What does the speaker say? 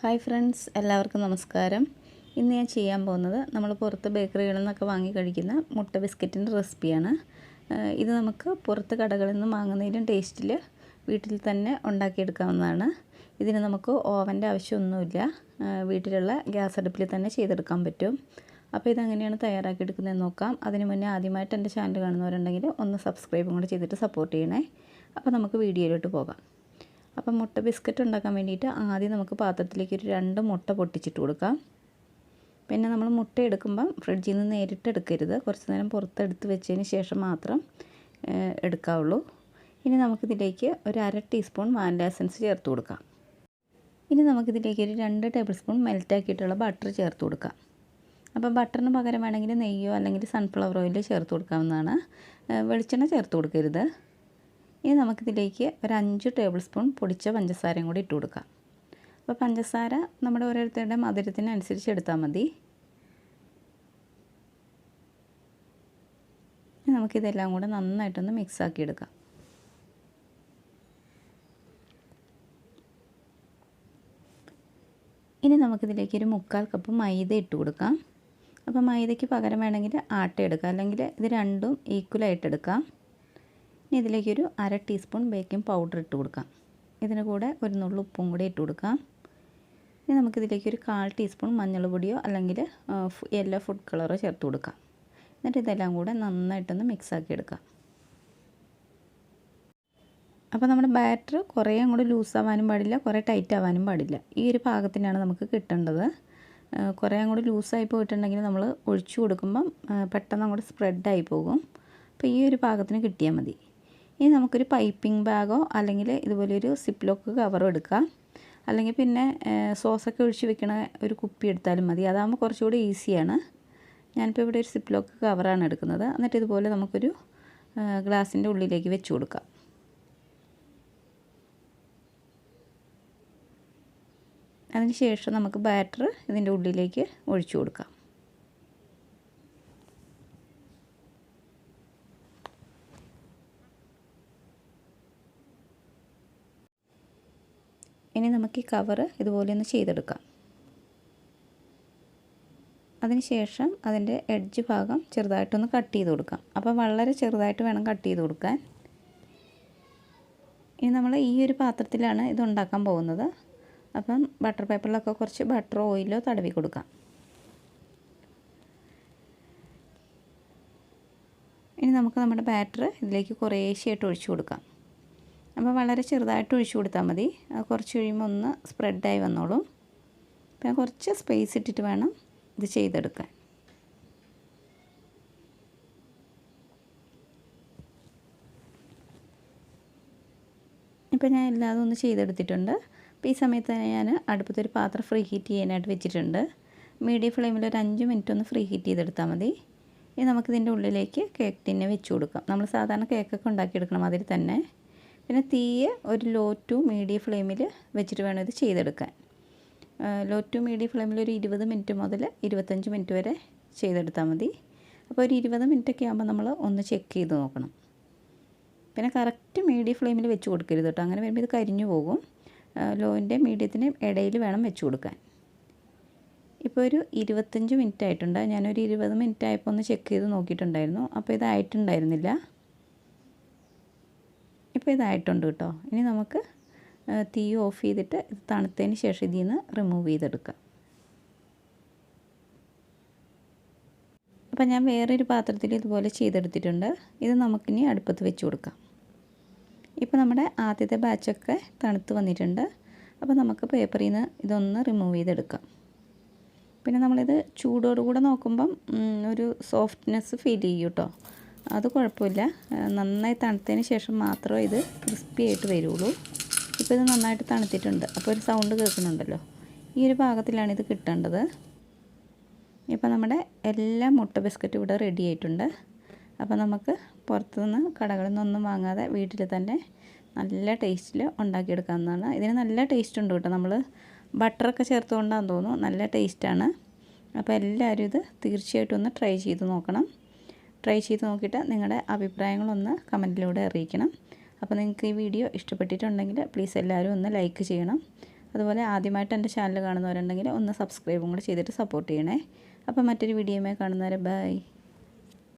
Hi friends, എല്ലാവർക്കും നമസ്കാരം. ഇന്ന് ഞാൻ ചെയ്യാൻ പോകുന്നത് നമ്മൾ പുറത്ത് ബേക്കറികളിൽ നിന്നൊക്കെ വാങ്ങി കഴിക്കുന്ന മുട്ട ബിസ്ക്കറ്റിൻ്റെ റെസിപ്പിയാണ്. ഇത് നമുക്ക് പുറത്ത് കടകളിൽ നിന്ന് വാങ്ങുന്നതിലും ടേസ്റ്റിൽ വീട്ടിൽ തന്നെ ഉണ്ടാക്കിയെടുക്കാവുന്നതാണ്. ഇതിന് നമുക്ക് ഓവൻ്റെ ആവശ്യമൊന്നുമില്ല. വീട്ടിലുള്ള ഗ്യാസ് അടുപ്പിൽ തന്നെ ചെയ്തെടുക്കാൻ പറ്റും. അപ്പോൾ ഇതെങ്ങനെയാണ് തയ്യാറാക്കിയെടുക്കുന്നതെന്ന് നോക്കാം. അതിന് മുന്നേ ആദ്യമായിട്ട് എൻ്റെ ചാനൽ കാണുന്നവരുണ്ടെങ്കിൽ ഒന്ന് സബ്സ്ക്രൈബും കൂടെ ചെയ്തിട്ട് സപ്പോർട്ട് ചെയ്യണേ. അപ്പോൾ നമുക്ക് വീഡിയോയിലോട്ട് പോകാം. അപ്പം മുട്ട ബിസ്ക്കറ്റ് ഉണ്ടാക്കാൻ വേണ്ടിയിട്ട് ആദ്യം നമുക്ക് പാത്രത്തിലേക്ക് ഒരു 2 മുട്ട പൊട്ടിച്ചിട്ട് കൊടുക്കാം. പിന്നെ നമ്മൾ മുട്ട എടുക്കുമ്പം ഫ്രിഡ്ജിൽ നിന്ന് നേരിട്ട് എടുക്കരുത്. കുറച്ച് നേരം പുറത്തെടുത്ത് വെച്ചതിന് ശേഷം മാത്രം എടുക്കാവുള്ളൂ. ഇനി നമുക്കിതിലേക്ക് ഒരു 1/2 ടീസ്പൂൺ വാനില എസൻസ് ചേർത്ത് കൊടുക്കാം. ഇനി നമുക്കിതിലേക്ക് ഒരു 2 ടേബിൾ സ്പൂൺ മെൽറ്റാക്കിയിട്ടുള്ള ബട്ടർ ചേർത്ത് കൊടുക്കാം. അപ്പോൾ ബട്ടറിന് പകരം വേണമെങ്കിൽ നെയ്യോ അല്ലെങ്കിൽ സൺഫ്ലവർ ഓയിലോ ചേർത്ത് കൊടുക്കാവുന്നതാണ്. വെളിച്ചെണ്ണ ചേർത്ത് കൊടുക്കരുത്. ഇനി നമുക്കിതിലേക്ക് ഒരു 5 ടേബിൾ സ്പൂൺ പൊടിച്ച പഞ്ചസാരയും കൂടി ഇട്ട് കൊടുക്കാം. അപ്പോൾ പഞ്ചസാര നമ്മുടെ ഓരോരുത്തരുടെ മധുരത്തിനനുസരിച്ച് എടുത്താൽ മതി. നമുക്കിതെല്ലാം കൂടെ നന്നായിട്ടൊന്ന് മിക്സാക്കി എടുക്കാം. ഇനി നമുക്കിതിലേക്ക് ഒരു 1/4 കപ്പ് മൈദ ഇട്ട് കൊടുക്കാം. അപ്പോൾ മൈദയ്ക്ക് പകരം വേണമെങ്കിൽ ആട്ട എടുക്കാം, അല്ലെങ്കിൽ ഇത് രണ്ടും ഈക്വലായിട്ട് എടുക്കാം. ഇനി ഇതിലേക്കൊരു 1/2 ടീസ്പൂൺ ബേക്കിംഗ് പൗഡർ ഇട്ട് കൊടുക്കാം. ഇതിന് കൂടെ ഒരു നുള്ളു ഉപ്പും കൂടി ഇട്ട് കൊടുക്കാം. ഇനി നമുക്കിതിലേക്ക് ഒരു 1/4 ടീസ്പൂൺ മഞ്ഞൾ പൊടിയോ അല്ലെങ്കിൽ യെല്ലോ ഫുഡ് കളറോ ചേർത്ത് കൊടുക്കാം. എന്നിട്ട് ഇതെല്ലാം കൂടെ നന്നായിട്ടൊന്ന് മിക്സാക്കി എടുക്കാം. അപ്പോൾ നമ്മുടെ ബാറ്റർ കുറേ അങ്ങോട്ട് ലൂസാവാനും പാടില്ല, കുറേ ടൈറ്റ് ആവാനും പാടില്ല. ഈ ഒരു പാകത്തിനാണ് നമുക്ക് കിട്ടേണ്ടത്. കുറേ അങ്ങോട്ട് ലൂസായി പോയിട്ടുണ്ടെങ്കിൽ നമ്മൾ ഒഴിച്ചു കൊടുക്കുമ്പം പെട്ടെന്ന് അങ്ങോട്ട് സ്പ്രെഡായി പോകും. അപ്പോൾ ഈ ഒരു പാകത്തിന് കിട്ടിയാൽ മതി. ഇനി നമുക്കൊരു പൈപ്പിംഗ് ബാഗോ അല്ലെങ്കിൽ ഇതുപോലെ ഒരു സിപ്പ് ലോക്ക് കവറോ എടുക്കാം. അല്ലെങ്കിൽ പിന്നെ സോസൊക്കെ ഒഴിച്ച് വെക്കണ ഒരു കുപ്പി എടുത്താലും മതി. അതാകുമ്പോൾ കുറച്ചുകൂടി ഈസിയാണ്. ഞാനിപ്പോൾ ഇവിടെ ഒരു സിപ്പ് ലോക്ക് കവറാണ് എടുക്കുന്നത്. എന്നിട്ട് ഇതുപോലെ നമുക്കൊരു ഗ്ലാസിൻ്റെ ഉള്ളിലേക്ക് വെച്ച് കൊടുക്കാം. അതിന് ശേഷം നമുക്ക് ബാറ്റർ ഇതിൻ്റെ ഉള്ളിലേക്ക് ഒഴിച്ചു കൊടുക്കാം. ഇനി നമുക്ക് ഈ കവറ് ഇതുപോലെ ഒന്ന് ചെയ്തെടുക്കാം. അതിനുശേഷം അതിൻ്റെ എഡ്ജ് ഭാഗം ചെറുതായിട്ടൊന്ന് കട്ട് ചെയ്ത് കൊടുക്കാം. അപ്പോൾ വളരെ ചെറുതായിട്ട് വേണം കട്ട് ചെയ്ത് കൊടുക്കാൻ. ഇനി നമ്മൾ ഈ ഒരു പാത്രത്തിലാണ് ഇത് ഉണ്ടാക്കാൻ പോകുന്നത്. അപ്പം ബട്ടർ പേപ്പറിലൊക്കെ കുറച്ച് ബട്ടറോ ഓയിലോ തടവി കൊടുക്കാം. ഇനി നമുക്ക് നമ്മുടെ ബാറ്റർ ഇതിലേക്ക് കുറേശ്ശെയായിട്ട് ഒഴിച്ചു കൊടുക്കാം. അപ്പോൾ വളരെ ചെറുതായിട്ട് ഒഴിച്ചു കൊടുത്താൽ മതി. കുറച്ച് കഴിയുമ്പോൾ ഒന്ന് സ്പ്രെഡായി വന്നോളും. പിന്നെ കുറച്ച് സ്പേസ് ഇട്ടിട്ട് വേണം ഇത് ചെയ്തെടുക്കാൻ. ഇപ്പോൾ ഞാൻ എല്ലാതും ഒന്ന് ചെയ്തെടുത്തിട്ടുണ്ട്. അപ്പോൾ ഈ സമയത്ത് തന്നെ ഞാൻ അടുപ്പത്തൊരു പാത്രം ഫ്രീ ഹീറ്റ് ചെയ്യാനായിട്ട് വെച്ചിട്ടുണ്ട്. മീഡിയം ഫ്ലെയിമിൽ ഒരു 5 മിനിറ്റ് ഒന്ന് ഫ്രീ ഹീറ്റ് ചെയ്തെടുത്താൽ മതി. ഇനി നമുക്കിതിൻ്റെ ഉള്ളിലേക്ക് കേക്ക് ടിന്നെ വെച്ച് കൊടുക്കാം. നമ്മൾ സാധാരണ കേക്കൊക്കെ ഉണ്ടാക്കിയെടുക്കണം അതിൽ തന്നെ. പിന്നെ തീയെ ഒരു ലോ ടു മീഡിയം ഫ്ലെയിമിൽ വെച്ചിട്ട് വേണം ഇത് ചെയ്തെടുക്കാൻ. ലോ ടു മീഡിയം ഫ്ലെയിമിൽ ഒരു 20 മിനിറ്റ് മുതൽ 25 മിനിറ്റ് വരെ ചെയ്തെടുത്താൽ മതി. അപ്പോൾ ഒരു 20 മിനിറ്റൊക്കെ ആകുമ്പോൾ നമ്മൾ ഒന്ന് ചെക്ക് ചെയ്ത് നോക്കണം. പിന്നെ കറക്റ്റ് മീഡിയം ഫ്ലെയിമിൽ വെച്ച് കൊടുക്കരുത് കേട്ടോ. അങ്ങനെ വരുമ്പോൾ ഇത് കരിഞ്ഞു പോകും. ലോൻ്റെ മീഡിയത്തിന് ഇടയിൽ വേണം വെച്ച് കൊടുക്കാൻ. ഇപ്പോൾ ഒരു 25 മിനിറ്റ് ആയിട്ടുണ്ട്. ഞാനൊരു 20 മിനിറ്റ് ആയപ്പോൾ ഒന്ന് ചെക്ക് ചെയ്ത് നോക്കിയിട്ടുണ്ടായിരുന്നു. അപ്പോൾ ഇതായിട്ടുണ്ടായിരുന്നില്ല. ഇപ്പോൾ ഇതായിട്ടുണ്ട് കേട്ടോ. ഇനി നമുക്ക് തീ ഓഫ് ചെയ്തിട്ട് ഇത് തണുത്തതിന് ശേഷം ഇതിൽ നിന്ന് റിമൂവ് ചെയ്തെടുക്കാം. അപ്പോൾ ഞാൻ വേറൊരു പാത്രത്തിൽ ഇതുപോലെ ചെയ്തെടുത്തിട്ടുണ്ട്. ഇത് നമുക്കിനി അടുപ്പത്ത് വെച്ച് കൊടുക്കാം. ഇപ്പോൾ നമ്മുടെ ആദ്യത്തെ ബാച്ചൊക്കെ തണുത്ത് വന്നിട്ടുണ്ട്. അപ്പോൾ നമുക്ക് പേപ്പറിൽ നിന്ന് ഇതൊന്ന് റിമൂവ് ചെയ്തെടുക്കാം. പിന്നെ നമ്മളിത് ചൂടോടുകൂടെ നോക്കുമ്പം ഒരു സോഫ്റ്റ്നെസ് ഫീൽ ചെയ്യും കേട്ടോ. അത് കുഴപ്പമില്ല. നന്നായി തണുത്തതിന് ശേഷം മാത്രമേ ഇത് ക്രിസ്പി ആയിട്ട് വരുള്ളൂ. ഇപ്പോൾ ഇത് നന്നായിട്ട് തണുത്തിട്ടുണ്ട്. അപ്പോൾ ഒരു സൗണ്ട് കേൾക്കുന്നുണ്ടല്ലോ. ഈ ഒരു പാകത്തിലാണ് ഇത് കിട്ടേണ്ടത്. ഇപ്പോൾ നമ്മുടെ എല്ലാ മുട്ട ബിസ്ക്കറ്റും ഇവിടെ റെഡി ആയിട്ടുണ്ട്. അപ്പോൾ നമുക്ക് പുറത്തുനിന്ന് കടകളിൽ നിന്നൊന്നും വാങ്ങാതെ വീട്ടിൽ തന്നെ നല്ല ടേസ്റ്റിൽ ഉണ്ടാക്കിയെടുക്കാവുന്നതാണ്. ഇതിന് നല്ല ടേസ്റ്റ് ഉണ്ട് കേട്ടോ. നമ്മൾ ബട്ടറൊക്കെ ചേർത്തുകൊണ്ടാണെന്ന് തോന്നുന്നു. നല്ല ടേസ്റ്റാണ്. അപ്പോൾ എല്ലാവരും ഇത് തീർച്ചയായിട്ടും ഒന്ന് ട്രൈ ചെയ്ത് നോക്കണം. ട്രൈ ചെയ്ത് നോക്കിയിട്ട് നിങ്ങളുടെ അഭിപ്രായങ്ങളൊന്ന് കമൻറ്റിലൂടെ അറിയിക്കണം. അപ്പോൾ നിങ്ങൾക്ക് ഈ വീഡിയോ ഇഷ്ടപ്പെട്ടിട്ടുണ്ടെങ്കിൽ പ്ലീസ് എല്ലാവരും ഒന്ന് ലൈക്ക് ചെയ്യണം. അതുപോലെ ആദ്യമായിട്ട് എൻ്റെ ചാനൽ കാണുന്നവരുണ്ടെങ്കിൽ ഒന്ന് സബ്സ്ക്രൈബും കൂടെ ചെയ്തിട്ട് സപ്പോർട്ട് ചെയ്യണേ. അപ്പോൾ മറ്റൊരു വീഡിയോയുമായി കാണുന്നവരെ ബൈ.